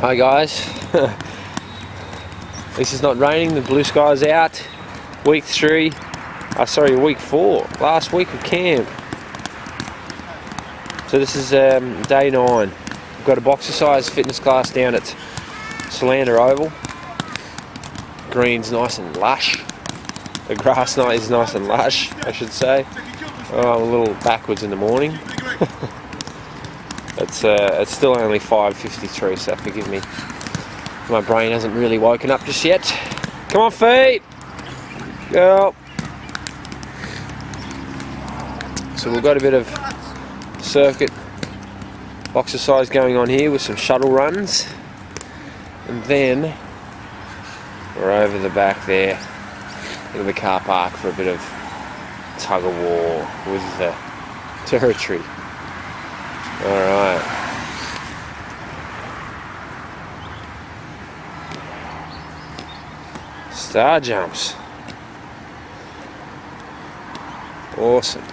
Hi guys, this is not raining, the blue sky's out. Week 4, last week of camp. So this is day 9. We've got a boxer size fitness class down at Solander Oval. Green's nice and lush. The grass is nice and lush, I should say. Oh, I'm a little backwards in the morning. It's still only 5:53, so forgive me. My brain hasn't really woken up just yet. Come on, feet! Go! So we've got a bit of circuit exercise going on here with some shuttle runs. And then we're over the back there in the car park for a bit of tug of war with the territory. Alright. Star jumps. Awesome.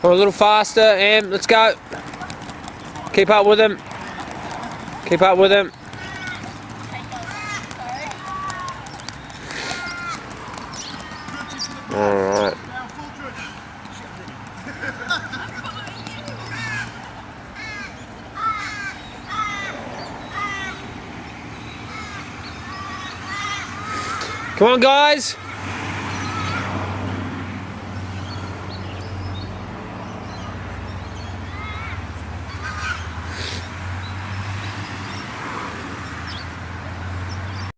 Come on, a little faster, Em. Let's go. Keep up with him. Keep up with him. Alright. Come on, guys.